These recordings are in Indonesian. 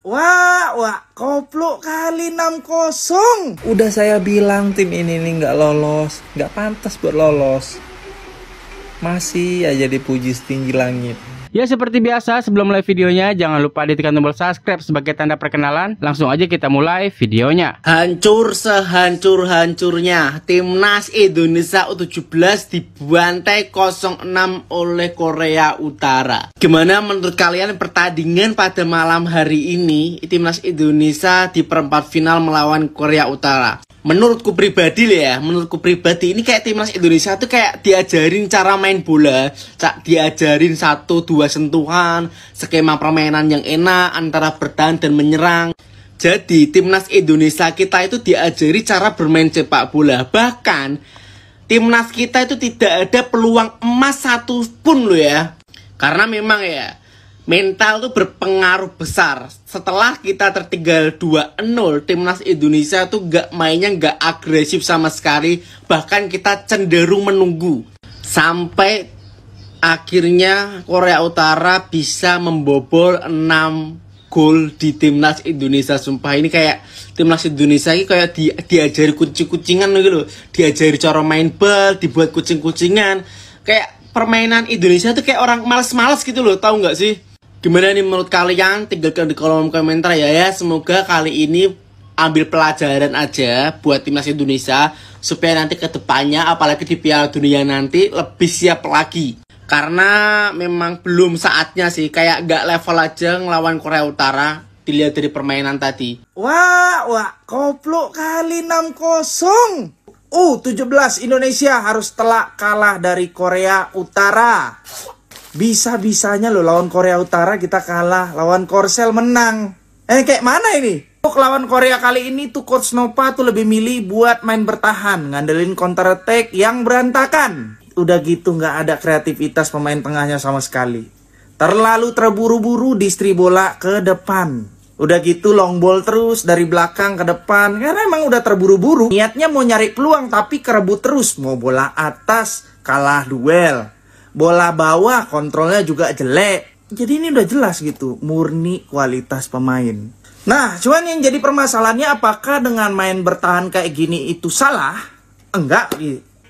Wah, koplo kali 6-0. Udah saya bilang tim ini nih nggak lolos, nggak pantas buat lolos. Masih aja dipuji setinggi langit. Ya seperti biasa, sebelum mulai videonya jangan lupa ditekan tombol subscribe sebagai tanda perkenalan. Langsung aja kita mulai videonya. Hancur sehancur-hancurnya Timnas Indonesia U17 dibantai 0-6 oleh Korea Utara. Gimana menurut kalian pertandingan pada malam hari ini Timnas Indonesia di perempat final melawan Korea Utara? Menurutku pribadi ini kayak Timnas Indonesia tuh kayak diajarin cara main bola, diajarin 1-2 sentuhan, skema permainan yang enak antara bertahan dan menyerang. Jadi Timnas Indonesia kita itu diajari cara bermain sepak bola. Bahkan Timnas kita itu tidak ada peluang emas satu pun loh ya. Karena memang ya mental tuh berpengaruh besar. Setelah kita tertinggal 2-0, Timnas Indonesia tuh mainnya gak agresif sama sekali. Bahkan kita cenderung menunggu. Sampai akhirnya Korea Utara bisa membobol 6 gol di Timnas Indonesia. Sumpah ini kayak Timnas Indonesia ini kayak diajari kucing-kucingan gitu loh. Diajari cara main bal, dibuat kucing-kucingan. Kayak permainan Indonesia tuh kayak orang males-males gitu loh, tahu nggak sih? Gimana nih menurut kalian? Tinggalkan di kolom komentar ya. Semoga kali ini ambil pelajaran aja buat Timnas Indonesia supaya nanti ke depannya apalagi di Piala Dunia nanti lebih siap lagi. Karena memang belum saatnya sih, kayak gak level aja ngelawan Korea Utara dilihat dari permainan tadi. Wah, koplo kali 6-0. 17 Indonesia harus telak kalah dari Korea Utara. Bisa-bisanya loh lawan Korea Utara kita kalah, lawan Korsel menang. Kayak mana ini? Untuk lawan Korea kali ini tuh Coach Nova tuh lebih milih buat main bertahan, ngandelin counter attack yang berantakan. Udah gitu nggak ada kreativitas pemain tengahnya sama sekali. Terlalu terburu-buru distri bola ke depan. Udah gitu long ball terus dari belakang ke depan. Karena emang udah terburu-buru. Niatnya mau nyari peluang tapi kerebut terus. Mau bola atas kalah duel. Bola bawah kontrolnya juga jelek. Jadi ini udah jelas gitu, murni kualitas pemain. Nah, cuman yang jadi permasalahannya apakah dengan main bertahan kayak gini itu salah? Enggak,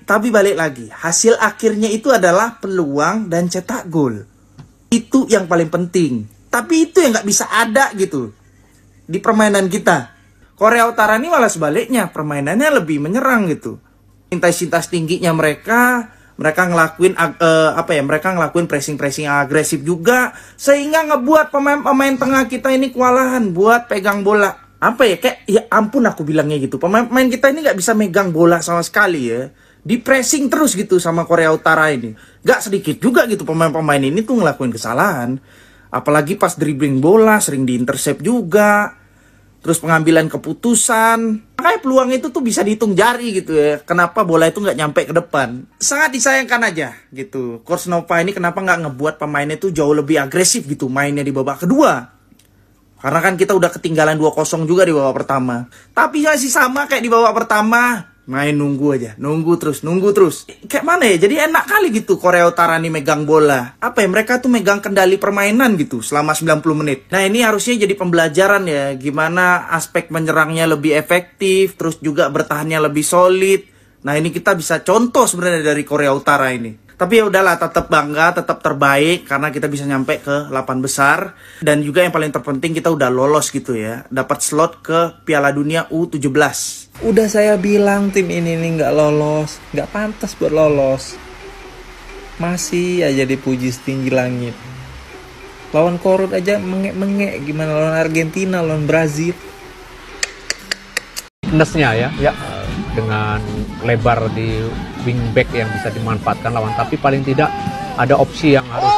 tapi balik lagi, hasil akhirnya itu adalah peluang dan cetak gol. Itu yang paling penting. Tapi itu yang nggak bisa ada gitu di permainan kita. Korea Utara ini malah sebaliknya, permainannya lebih menyerang gitu. Intensitas tingginya mereka ngelakuin mereka ngelakuin pressing yang agresif juga sehingga ngebuat pemain tengah kita ini kewalahan buat pegang bola. Kayak ya ampun aku bilangnya gitu. Pemain kita ini nggak bisa megang bola sama sekali ya. Di pressing terus gitu sama Korea Utara ini. Gak sedikit juga gitu pemain-pemain ini tuh ngelakuin kesalahan. Apalagi pas dribbling bola sering diintercept juga. Terus pengambilan keputusan. Makanya peluang itu tuh bisa dihitung jari gitu ya. Kenapa bola itu nggak nyampe ke depan. Sangat disayangkan aja gitu. Coach Nova ini kenapa nggak ngebuat pemainnya tuh jauh lebih agresif gitu mainnya di babak kedua. Karena kan kita udah ketinggalan 2-0 juga di babak pertama. Tapi masih sama kayak di babak pertama. Main nunggu aja, nunggu terus. Kayak mana ya? Jadi enak kali gitu Korea Utara nih megang bola. Mereka tuh megang kendali permainan gitu selama 90 menit. Nah ini harusnya jadi pembelajaran ya. Gimana aspek menyerangnya lebih efektif, terus juga bertahannya lebih solid. Nah ini kita bisa contoh sebenarnya dari Korea Utara ini. Tapi ya udahlah, tetap bangga, tetap terbaik karena kita bisa nyampe ke 8 besar. Dan juga yang paling terpenting kita udah lolos gitu ya. Dapat slot ke Piala Dunia U17. Udah saya bilang tim ini nih nggak lolos, nggak pantas buat lolos. Masih aja dipuji setinggi langit. Lawan Korut aja mengek-mengek, gimana lawan Argentina, lawan Brazil. Fitnessnya ya. Dengan lebar di wingback yang bisa dimanfaatkan lawan, tapi paling tidak ada opsi yang harus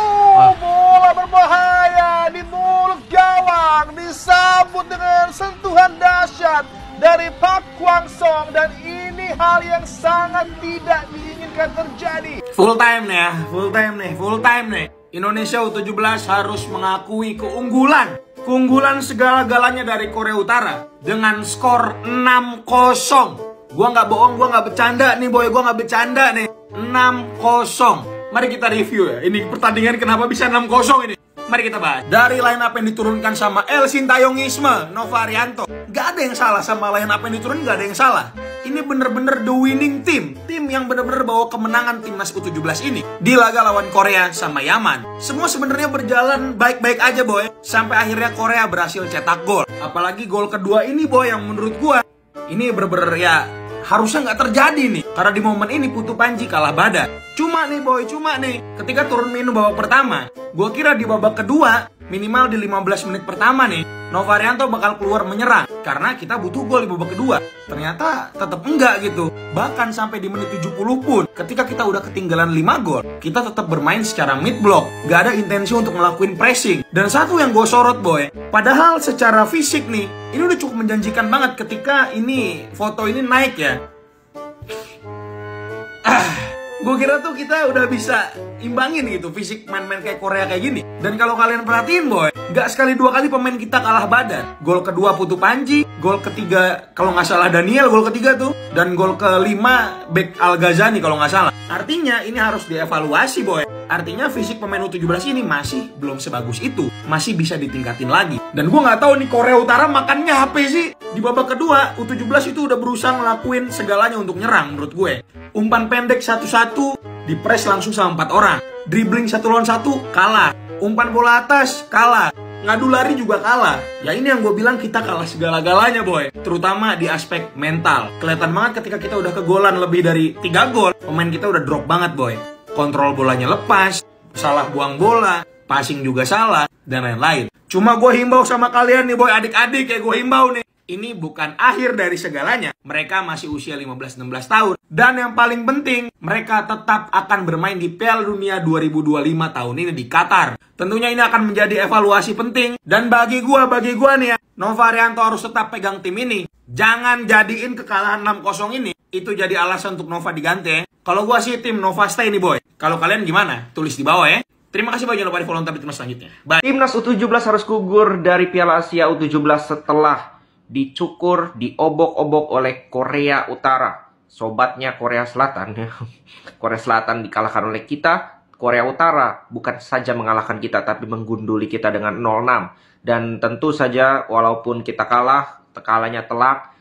bola berbahaya di mulut gawang, disambut dengan sentuhan dahsyat dari Park Hwang-sung, dan ini hal yang sangat tidak diinginkan terjadi. Full time nih. Indonesia U17 harus mengakui keunggulan segala-galanya dari Korea Utara dengan skor 6-0. Gua nggak bohong, gua nggak bercanda nih boy, gua nggak bercanda nih. 6-0. Mari kita review ya. Ini pertandingan kenapa bisa 6-0 ini? Mari kita bahas. Dari line up yang diturunkan sama El Sintayongisme, Nova Arianto, gak ada yang salah sama line up yang diturunkan, gak ada yang salah. Ini bener-bener the winning team. Tim yang bener-bener bawa kemenangan timnas U17 ini di laga lawan Korea sama Yaman. Semua sebenarnya berjalan baik-baik aja, boy. Sampai akhirnya Korea berhasil cetak gol. Apalagi gol kedua ini, boy, yang menurut gua ini bener-bener ya harusnya nggak terjadi nih. Karena di momen ini Putu Panji kalah badan. Cuma nih, boy, ketika turun minum babak pertama, gua kira di babak kedua minimal di 15 menit pertama nih Nova Arianto bakal keluar menyerang karena kita butuh gol di babak kedua. Ternyata tetap enggak gitu. Bahkan sampai di menit 70 pun ketika kita udah ketinggalan 5 gol, kita tetap bermain secara mid block. Gak ada intensi untuk ngelakuin pressing. Dan satu yang gue sorot, boy, padahal secara fisik nih ini udah cukup menjanjikan banget ketika ini foto ini naik ya. Gue kira tuh kita udah bisa imbangin gitu fisik main-main kayak Korea kayak gini. Dan kalau kalian perhatiin, boy, gak sekali dua kali pemain kita kalah badan. Gol kedua Putu Panji, gol ketiga kalau nggak salah Daniel, gol ketiga tuh, dan gol kelima Bek Al Ghazani kalau nggak salah. Artinya ini harus dievaluasi, boy. Artinya fisik pemain U17 ini masih belum sebagus itu, masih bisa ditingkatin lagi. Dan gue nggak tahu nih Korea Utara makannya apa sih. Di babak kedua U17 itu udah berusaha ngelakuin segalanya untuk nyerang menurut gue. Umpan pendek 1-1 dipres langsung sama 4 orang. Dribbling 1 lawan 1 kalah. Umpan bola atas kalah. Ngadu lari juga kalah. Ya ini yang gue bilang kita kalah segala-galanya, boy. Terutama di aspek mental. Kelihatan banget ketika kita udah kegolan lebih dari 3 gol, pemain kita udah drop banget, boy. Kontrol bolanya lepas, salah buang bola, passing juga salah, dan lain-lain. Cuma gue himbau sama kalian nih, boy, adik-adik, kayak gue himbau nih. Ini bukan akhir dari segalanya. Mereka masih usia 15-16 tahun. Dan yang paling penting, mereka tetap akan bermain di Piala Dunia 2025 tahun ini di Qatar. Tentunya ini akan menjadi evaluasi penting. Dan bagi gua nih ya, Nova Arianto harus tetap pegang tim ini. Jangan jadiin kekalahan 6-0 ini itu jadi alasan untuk Nova diganti ya. Kalau gua sih tim Nova stay nih, boy. Kalau kalian gimana? Tulis di bawah ya. Terima kasih, boy. Jangan lupa di follow timnas selanjutnya. Bye. Timnas U17 harus gugur dari Piala Asia U17 setelah dicukur, diobok-obok oleh Korea Utara. Sobatnya Korea Selatan. Korea Selatan dikalahkan oleh kita. Korea Utara bukan saja mengalahkan kita, tapi menggunduli kita dengan 0-6. Dan tentu saja walaupun kita kalah, kalahnya telak,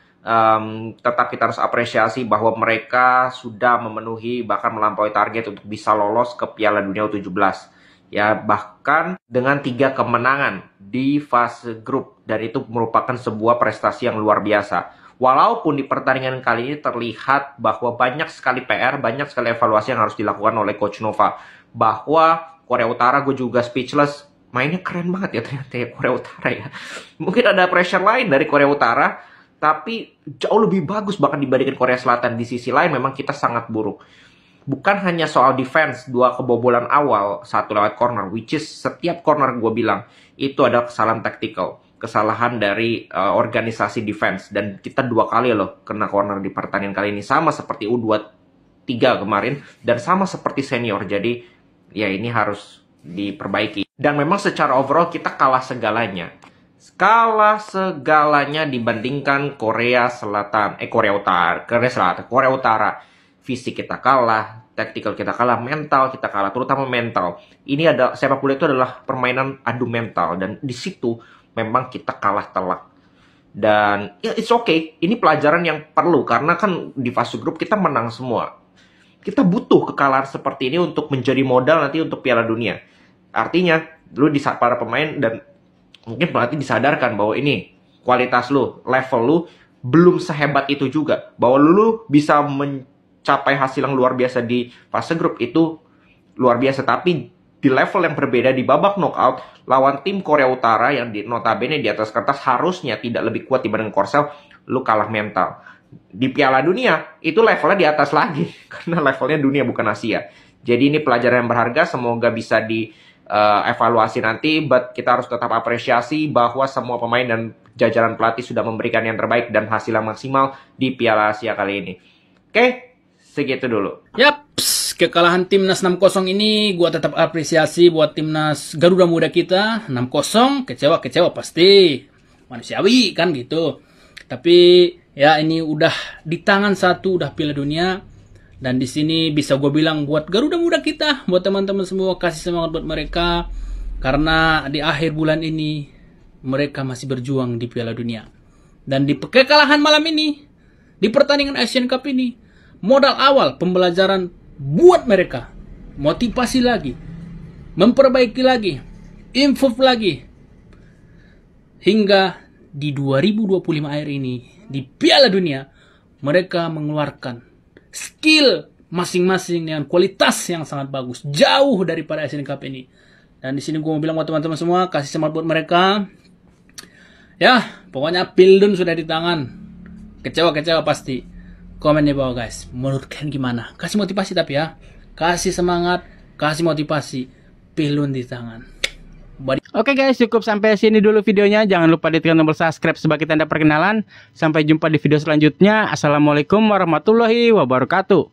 tetap kita harus apresiasi bahwa mereka sudah memenuhi bahkan melampaui target untuk bisa lolos ke Piala Dunia U17. Ya, bahkan dengan 3 kemenangan di fase grup, dan itu merupakan sebuah prestasi yang luar biasa. Walaupun di pertandingan kali ini terlihat bahwa banyak sekali PR, banyak sekali evaluasi yang harus dilakukan oleh Coach Nova. Bahwa Korea Utara, gue juga speechless, mainnya keren banget ya ternyata ya Korea Utara ya. Mungkin ada pressure lain dari Korea Utara, tapi jauh lebih bagus bahkan dibandingkan Korea Selatan. Di sisi lain memang kita sangat buruk. Bukan hanya soal defense, 2 kebobolan awal, 1 lewat corner, which is setiap corner gue bilang, itu adalah kesalahan taktikal, kesalahan dari organisasi defense. Dan kita 2 kali loh kena corner di pertandingan kali ini, sama seperti U23 kemarin, dan sama seperti senior. Jadi ya ini harus diperbaiki. Dan memang secara overall kita kalah segalanya. Kalah segalanya dibandingkan Korea Selatan, Korea Utara. Fisik kita kalah, taktikal kita kalah, mental kita kalah, terutama mental. Ini ada sepak bola itu adalah permainan adu mental, dan di situ memang kita kalah telak. Dan ya it's okay, ini pelajaran yang perlu karena kan di fase grup kita menang semua. Kita butuh kekalahan seperti ini untuk menjadi modal nanti untuk Piala Dunia. Artinya, lu para pemain dan mungkin pelatih disadarkan bahwa ini kualitas lu, level lu belum sehebat itu juga. Bahwa lu bisa mencapai hasil yang luar biasa di fase grup itu luar biasa, tapi di level yang berbeda di babak knockout lawan tim Korea Utara yang notabene di atas kertas harusnya tidak lebih kuat dibanding Korsel, lu kalah mental. Di Piala Dunia itu levelnya di atas lagi karena levelnya dunia bukan Asia. Jadi ini pelajaran yang berharga, semoga bisa dievaluasi nanti, but kita harus tetap apresiasi bahwa semua pemain dan jajaran pelatih sudah memberikan yang terbaik dan hasil yang maksimal di Piala Asia kali ini. Oke, segitu dulu. Yaps, kekalahan timnas 6-0 ini gua tetap apresiasi buat timnas Garuda Muda kita. 6-0, kecewa pasti. Manusiawi kan gitu. Tapi ya ini udah di tangan satu, udah Piala Dunia. Dan di sini bisa gue bilang buat Garuda Muda kita, buat teman-teman semua, kasih semangat buat mereka. Karena di akhir bulan ini mereka masih berjuang di Piala Dunia. Dan di kekalahan malam ini, di pertandingan Asian Cup ini, modal awal pembelajaran buat mereka. Motivasi lagi, memperbaiki lagi, improve lagi. Hingga di 2025 akhir ini, di Piala Dunia, mereka mengeluarkan skill masing-masing dengan kualitas yang sangat bagus, jauh daripada Asian Cup ini. Dan di sini gue mau bilang buat teman-teman semua, kasih semangat buat mereka. Ya, pokoknya Pildun sudah di tangan. Kecewa-kecewa pasti. Komen di bawah guys, menurut kalian gimana? Kasih motivasi tapi ya, kasih semangat, kasih motivasi. Pildun di tangan. Oke guys, cukup sampai sini dulu videonya. Jangan lupa ditekan tombol subscribe sebagai tanda perkenalan. Sampai jumpa di video selanjutnya. Assalamualaikum warahmatullahi wabarakatuh.